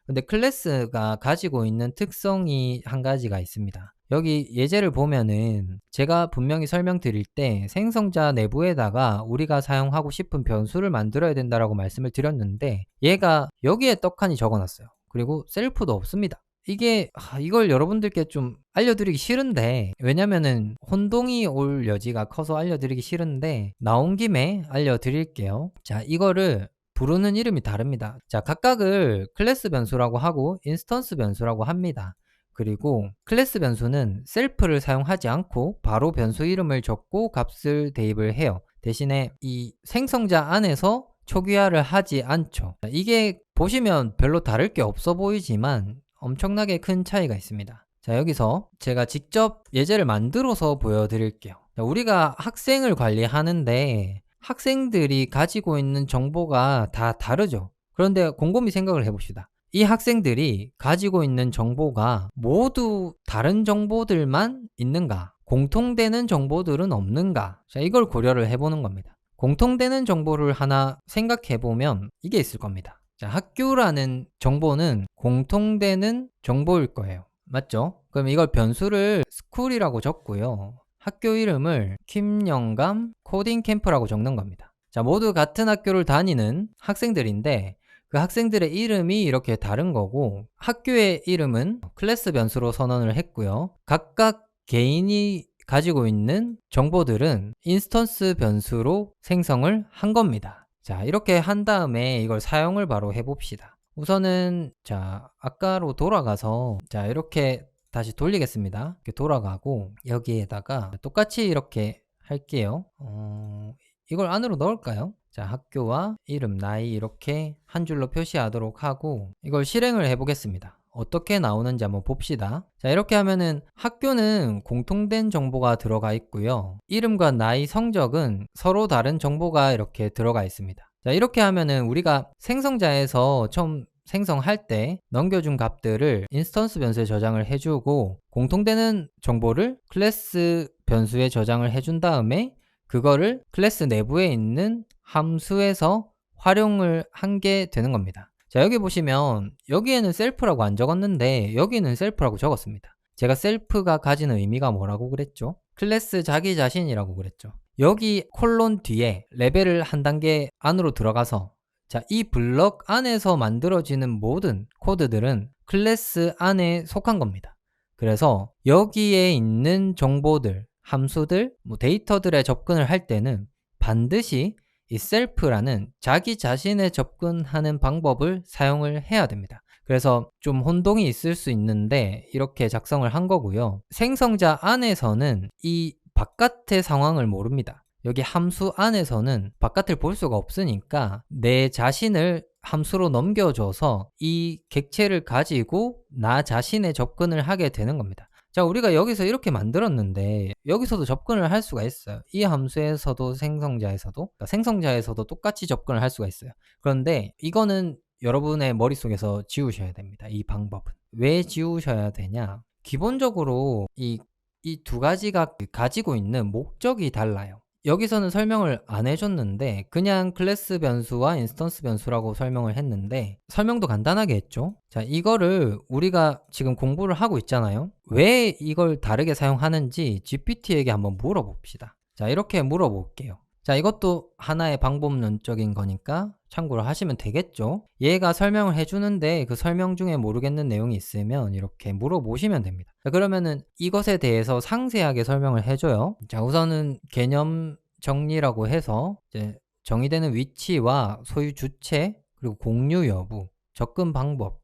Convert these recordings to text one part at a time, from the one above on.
근데 클래스가 가지고 있는 특성이 한 가지가 있습니다. 여기 예제를 보면은 제가 분명히 설명드릴 때 생성자 내부에다가 우리가 사용하고 싶은 변수를 만들어야 된다라고 말씀을 드렸는데 얘가 여기에 떡하니 적어 놨어요. 그리고 셀프도 없습니다. 이걸 여러분들께 좀 알려드리기 싫은데, 왜냐면은 혼동이 올 여지가 커서 알려드리기 싫은데 나온 김에 알려드릴게요. 자, 이거를 부르는 이름이 다릅니다. 자, 각각을 클래스 변수라고 하고 인스턴스 변수라고 합니다. 그리고 클래스 변수는 셀프를 사용하지 않고 바로 변수 이름을 적고 값을 대입을 해요. 대신에 이 생성자 안에서 초기화를 하지 않죠. 이게 보시면 별로 다를 게 없어 보이지만 엄청나게 큰 차이가 있습니다. 자, 여기서 제가 직접 예제를 만들어서 보여드릴게요. 자, 우리가 학생을 관리하는데 학생들이 가지고 있는 정보가 다 다르죠. 그런데 곰곰이 생각을 해봅시다. 이 학생들이 가지고 있는 정보가 모두 다른 정보들만 있는가? 공통되는 정보들은 없는가? 자, 이걸 고려를 해보는 겁니다. 공통되는 정보를 하나 생각해보면 이게 있을 겁니다. 자, 학교라는 정보는 공통되는 정보일 거예요. 맞죠? 그럼 이걸 변수를 스쿨이라고 적고요. 학교 이름을 김영감 코딩 캠프라고 적는 겁니다. 자, 모두 같은 학교를 다니는 학생들인데 그 학생들의 이름이 이렇게 다른 거고 학교의 이름은 클래스 변수로 선언을 했고요. 각각 개인이 가지고 있는 정보들은 인스턴스 변수로 생성을 한 겁니다. 자, 이렇게 한 다음에 이걸 사용을 바로 해봅시다. 우선은 자, 아까로 돌아가서 자, 이렇게 다시 돌리겠습니다. 이렇게 돌아가고 여기에다가 똑같이 이렇게 할게요. 이걸 안으로 넣을까요? 자, 학교와 이름, 나이 이렇게 한 줄로 표시하도록 하고 이걸 실행을 해보겠습니다. 어떻게 나오는지 한번 봅시다. 자, 이렇게 하면은 학교는 공통된 정보가 들어가 있고요. 이름과 나이, 성적은 서로 다른 정보가 이렇게 들어가 있습니다. 자, 이렇게 하면은 우리가 생성자에서 처음 생성할 때 넘겨준 값들을 인스턴스 변수에 저장을 해주고 공통되는 정보를 클래스 변수에 저장을 해준 다음에 그거를 클래스 내부에 있는 함수에서 활용을 한 게 되는 겁니다. 자, 여기 보시면 여기에는 셀프라고 안 적었는데 여기는 셀프라고 적었습니다. 제가 셀프가 가지는 의미가 뭐라고 그랬죠? 클래스 자기 자신이라고 그랬죠. 여기 콜론 뒤에 레벨을 한 단계 안으로 들어가서 자, 이 블럭 안에서 만들어지는 모든 코드들은 클래스 안에 속한 겁니다. 그래서 여기에 있는 정보들, 함수들, 데이터들에 접근을 할 때는 반드시 이 셀프라는 자기 자신에 접근하는 방법을 사용을 해야 됩니다. 그래서 좀 혼동이 있을 수 있는데 이렇게 작성을 한 거고요. 생성자 안에서는 이 바깥의 상황을 모릅니다. 여기 함수 안에서는 바깥을 볼 수가 없으니까 내 자신을 함수로 넘겨줘서 이 객체를 가지고 나 자신에 접근을 하게 되는 겁니다. 자, 우리가 여기서 이렇게 만들었는데 여기서도 접근을 할 수가 있어요. 이 함수에서도 그러니까 생성자에서도 똑같이 접근을 할 수가 있어요. 그런데 이거는 여러분의 머릿속에서 지우셔야 됩니다. 이 방법은. 왜 지우셔야 되냐? 기본적으로 이 두 가지가 가지고 있는 목적이 달라요. 여기서는 설명을 안 해줬는데 그냥 클래스 변수와 인스턴스 변수라고 설명을 했는데 설명도 간단하게 했죠. 자, 이거를 우리가 지금 공부를 하고 있잖아요. 왜 이걸 다르게 사용하는지 GPT에게 한번 물어봅시다. 자, 이렇게 물어볼게요. 자, 이것도 하나의 방법론적인 거니까 참고를 하시면 되겠죠. 얘가 설명을 해주는데 그 설명 중에 모르겠는 내용이 있으면 이렇게 물어보시면 됩니다. 자, 그러면은 이것에 대해서 상세하게 설명을 해줘요. 자, 우선은 개념 정리라고 해서 이제 정의되는 위치와 소유 주체, 그리고 공유 여부, 접근 방법,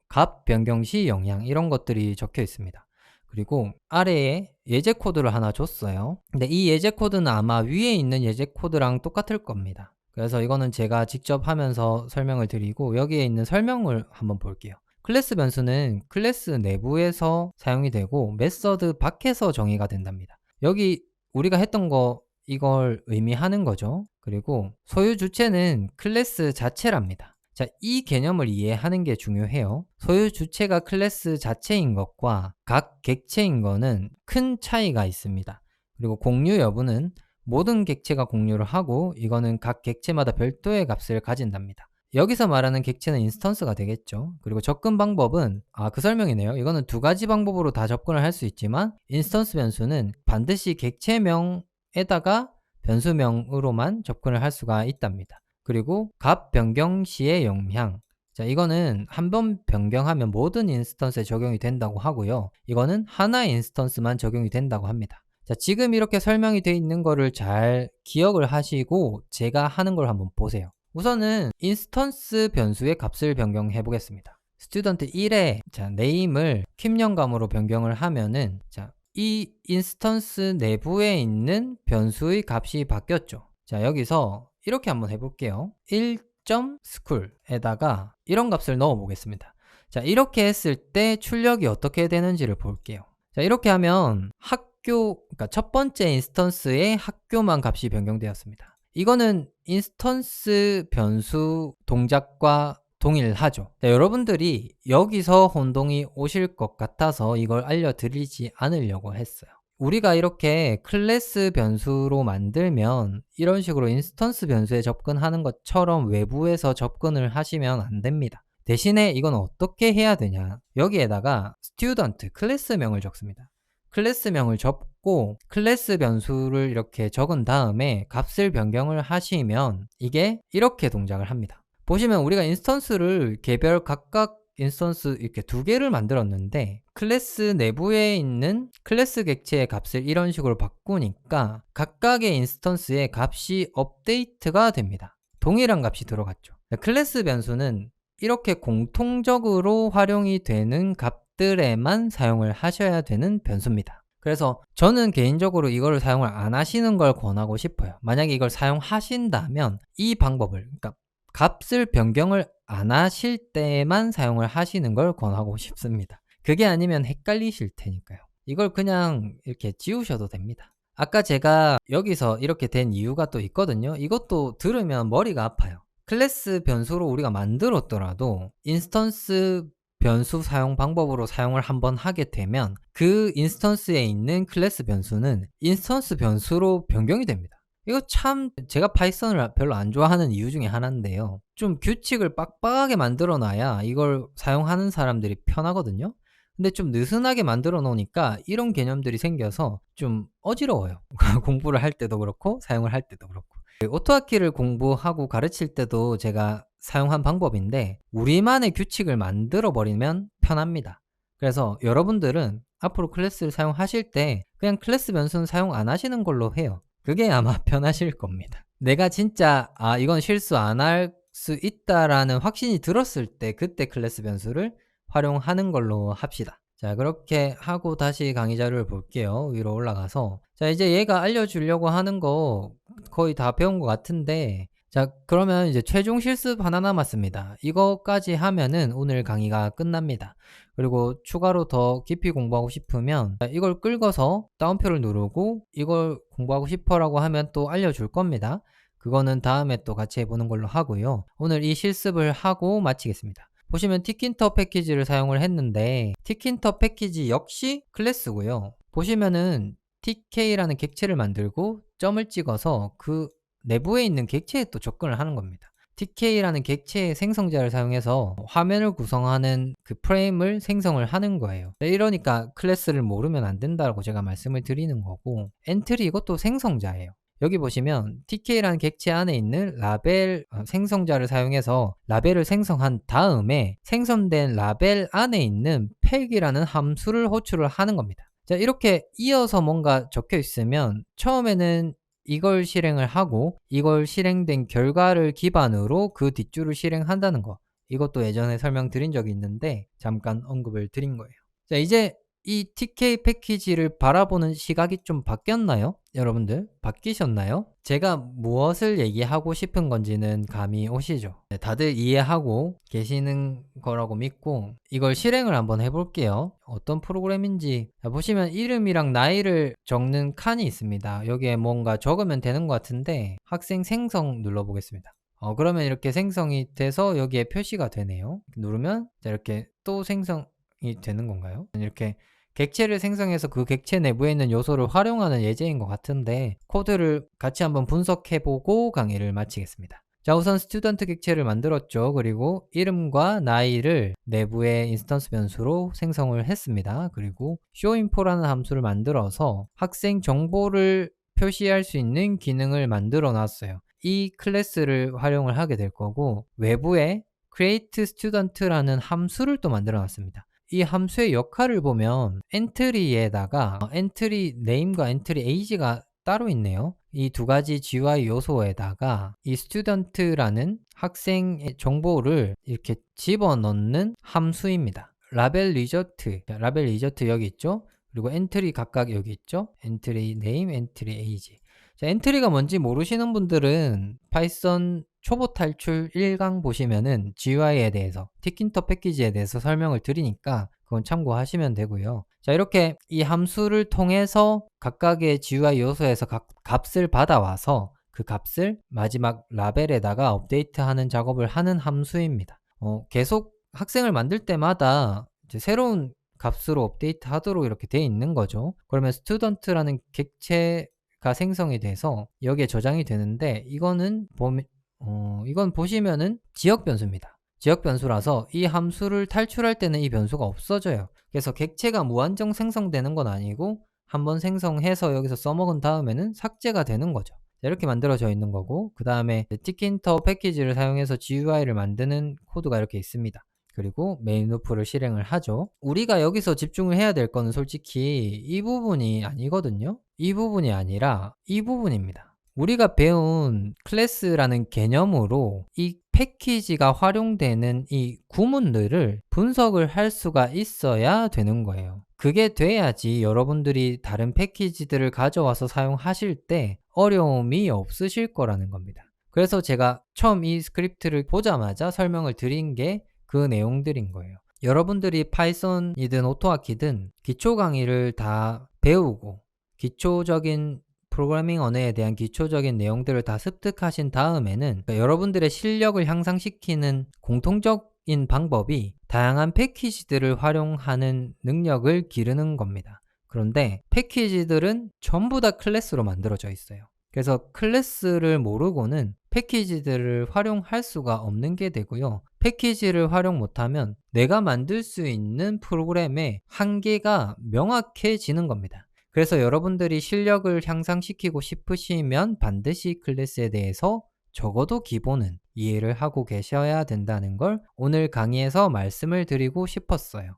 값 변경 시 영향 이런 것들이 적혀 있습니다. 그리고 아래에 예제 코드를 하나 줬어요. 근데 이 예제 코드는 아마 위에 있는 예제 코드랑 똑같을 겁니다. 그래서 이거는 제가 직접 하면서 설명을 드리고 여기에 있는 설명을 한번 볼게요. 클래스 변수는 클래스 내부에서 사용이 되고 메서드 밖에서 정의가 된답니다. 여기 우리가 했던 거 이걸 의미하는 거죠. 그리고 소유 주체는 클래스 자체랍니다. 자, 이 개념을 이해하는 게 중요해요. 소유 주체가 클래스 자체인 것과 각 객체인 거는 큰 차이가 있습니다. 그리고 공유 여부는 모든 객체가 공유를 하고 이거는 각 객체마다 별도의 값을 가진답니다. 여기서 말하는 객체는 인스턴스가 되겠죠. 그리고 접근 방법은 그 설명이네요. 이거는 두 가지 방법으로 다 접근을 할 수 있지만 인스턴스 변수는 반드시 객체명에다가 변수명으로만 접근을 할 수가 있답니다. 그리고 값 변경 시의 영향. 자, 이거는 한 번 변경하면 모든 인스턴스에 적용이 된다고 하고요. 이거는 하나의 인스턴스만 적용이 된다고 합니다. 자, 지금 이렇게 설명이 되어 있는 거를 잘 기억을 하시고 제가 하는 걸 한번 보세요. 우선은 인스턴스 변수의 값을 변경해 보겠습니다. 스튜던트 1의 네임을 킴영감으로 변경을 하면은 이 인스턴스 내부에 있는 변수의 값이 바뀌었죠. 자, 여기서 이렇게 한번 해볼게요. 1.school에다가 이런 값을 넣어 보겠습니다. 자, 이렇게 했을 때 출력이 어떻게 되는지를 볼게요. 자, 이렇게 하면 그러니까 첫 번째 인스턴스의 학교만 값이 변경되었습니다. 이거는 인스턴스 변수 동작과 동일하죠. 자, 여러분들이 여기서 혼동이 오실 것 같아서 이걸 알려드리지 않으려고 했어요. 우리가 이렇게 클래스 변수로 만들면 이런 식으로 인스턴스 변수에 접근하는 것처럼 외부에서 접근을 하시면 안 됩니다. 대신에 이건 어떻게 해야 되냐, 여기에다가 student 클래스명을 적습니다. 클래스명을 적고 클래스 변수를 이렇게 적은 다음에 값을 변경을 하시면 이게 이렇게 동작을 합니다. 보시면 우리가 인스턴스를 개별 각각 인스턴스 이렇게 두 개를 만들었는데 클래스 내부에 있는 클래스 객체의 값을 이런 식으로 바꾸니까 각각의 인스턴스의 값이 업데이트가 됩니다. 동일한 값이 들어갔죠. 클래스 변수는 이렇게 공통적으로 활용이 되는 값들에만 사용을 하셔야 되는 변수입니다. 그래서 저는 개인적으로 이거를 사용을 안 하시는 걸 권하고 싶어요. 만약에 이걸 사용하신다면 이 방법을, 그러니까 값을 변경을 안 하실 때만 사용을 하시는 걸 권하고 싶습니다. 그게 아니면 헷갈리실 테니까요. 이걸 그냥 이렇게 지우셔도 됩니다. 아까 제가 여기서 이렇게 된 이유가 또 있거든요. 이것도 들으면 머리가 아파요. 클래스 변수로 우리가 만들었더라도 인스턴스 변수 사용 방법으로 사용을 한번 하게 되면 그 인스턴스에 있는 클래스 변수는 인스턴스 변수로 변경이 됩니다. 이거 참 제가 파이썬을 별로 안 좋아하는 이유 중에 하나인데요. 좀 규칙을 빡빡하게 만들어 놔야 이걸 사용하는 사람들이 편하거든요. 근데 좀 느슨하게 만들어 놓으니까 이런 개념들이 생겨서 좀 어지러워요. 공부를 할 때도 그렇고 사용을 할 때도 그렇고. 오토하키를 공부하고 가르칠 때도 제가 사용한 방법인데 우리만의 규칙을 만들어 버리면 편합니다. 그래서 여러분들은 앞으로 클래스를 사용하실 때 그냥 클래스 변수는 사용 안 하시는 걸로 해요. 그게 아마 편하실 겁니다. 내가 진짜 이건 실수 안 할 수 있다라는 확신이 들었을 때 그때 클래스 변수를 활용하는 걸로 합시다. 자, 그렇게 하고 다시 강의 자료를 볼게요. 위로 올라가서 자, 이제 얘가 알려주려고 하는 거 거의 다 배운 것 같은데, 자, 그러면 이제 최종 실습 하나 남았습니다. 이거까지 하면은 오늘 강의가 끝납니다. 그리고 추가로 더 깊이 공부하고 싶으면 이걸 끌고서 다운표를 누르고 이걸 공부하고 싶어라고 하면 또 알려줄 겁니다. 그거는 다음에 또 같이 해보는 걸로 하고요. 오늘 이 실습을 하고 마치겠습니다. 보시면 티킨터 패키지를 사용을 했는데 티킨터 패키지 역시 클래스고요. 보시면은 TK라는 객체를 만들고 점을 찍어서 그 내부에 있는 객체에 또 접근을 하는 겁니다. TK라는 객체의 생성자를 사용해서 화면을 구성하는 그 프레임을 생성을 하는 거예요. 이러니까 클래스를 모르면 안 된다고 제가 말씀을 드리는 거고, 엔트리 이것도 생성자예요. 여기 보시면 TK라는 객체 안에 있는 라벨 생성자를 사용해서 라벨을 생성한 다음에 생성된 라벨 안에 있는 팩이라는 함수를 호출을 하는 겁니다. 자, 이렇게 이어서 뭔가 적혀 있으면 처음에는 이걸 실행을 하고 이걸 실행된 결과를 기반으로 그 뒷줄을 실행한다는 거, 이것도 예전에 설명드린 적이 있는데 잠깐 언급을 드린 거예요. 자, 이제 이 TK 패키지를 바라보는 시각이 좀 바뀌었나요? 여러분들 바뀌셨나요? 제가 무엇을 얘기하고 싶은 건지는 감이 오시죠? 네, 다들 이해하고 계시는 거라고 믿고 이걸 실행을 한번 해볼게요. 어떤 프로그램인지. 자, 보시면 이름이랑 나이를 적는 칸이 있습니다. 여기에 뭔가 적으면 되는 것 같은데 학생 생성 눌러보겠습니다. 그러면 이렇게 생성이 돼서 여기에 표시가 되네요. 누르면 자, 이렇게 또 생성이 되는 건가요? 이렇게 객체를 생성해서 그 객체 내부에 있는 요소를 활용하는 예제인 것 같은데 코드를 같이 한번 분석해보고 강의를 마치겠습니다. 자, 우선 스튜던트 객체를 만들었죠. 그리고 이름과 나이를 내부의 인스턴스 변수로 생성을 했습니다. 그리고 showinfo라는 함수를 만들어서 학생 정보를 표시할 수 있는 기능을 만들어 놨어요. 이 클래스를 활용을 하게 될 거고, 외부에 create student라는 함수를 또 만들어 놨습니다. 이 함수의 역할을 보면 엔트리에다가 엔트리 네임과 엔트리 에이지가 따로 있네요. 이 두 가지 GUI 요소에다가 이 student라는 학생의 정보를 이렇게 집어넣는 함수입니다. 라벨 리저트, 라벨 리저트 여기 있죠? 그리고 엔트리 각각 여기 있죠? 엔트리 네임, 엔트리 에이지. 자, 엔트리가 뭔지 모르시는 분들은 파이썬 초보 탈출 1강 보시면은 GUI에 대해서, 티킨터 패키지에 대해서 설명을 드리니까 그건 참고하시면 되고요. 자, 이렇게 이 함수를 통해서 각각의 GUI 요소에서 각 값을 받아와서 그 값을 마지막 라벨에다가 업데이트하는 작업을 하는 함수입니다. 계속 학생을 만들 때마다 이제 새로운 값으로 업데이트 하도록 이렇게 돼 있는 거죠. 그러면 스튜던트라는 객체가 생성이 돼서 여기에 저장이 되는데, 이건 보시면은 지역 변수입니다. 지역 변수라서 이 함수를 탈출할 때는 이 변수가 없어져요. 그래서 객체가 무한정 생성되는 건 아니고 한번 생성해서 여기서 써먹은 다음에는 삭제가 되는 거죠. 이렇게 만들어져 있는 거고, 그 다음에 티킨터 패키지를 사용해서 GUI를 만드는 코드가 이렇게 있습니다. 그리고 메인 루프를 실행을 하죠. 우리가 여기서 집중을 해야 될 거는 솔직히 이 부분이 아니거든요. 이 부분이 아니라 이 부분입니다. 우리가 배운 클래스라는 개념으로 이 패키지가 활용되는 이 구문들을 분석을 할 수가 있어야 되는 거예요. 그게 돼야지 여러분들이 다른 패키지들을 가져와서 사용하실 때 어려움이 없으실 거라는 겁니다. 그래서 제가 처음 이 스크립트를 보자마자 설명을 드린 게 그 내용들인 거예요. 여러분들이 파이썬이든 오토하키든 기초 강의를 다 배우고 기초적인 프로그래밍 언어에 대한 기초적인 내용들을 다 습득하신 다음에는 여러분들의 실력을 향상시키는 공통적인 방법이 다양한 패키지들을 활용하는 능력을 기르는 겁니다. 그런데 패키지들은 전부 다 클래스로 만들어져 있어요. 그래서 클래스를 모르고는 패키지들을 활용할 수가 없는 게 되고요. 패키지를 활용 못하면 내가 만들 수 있는 프로그램의 한계가 명확해지는 겁니다. 그래서 여러분들이 실력을 향상시키고 싶으시면 반드시 클래스에 대해서 적어도 기본은 이해를 하고 계셔야 된다는 걸 오늘 강의에서 말씀을 드리고 싶었어요.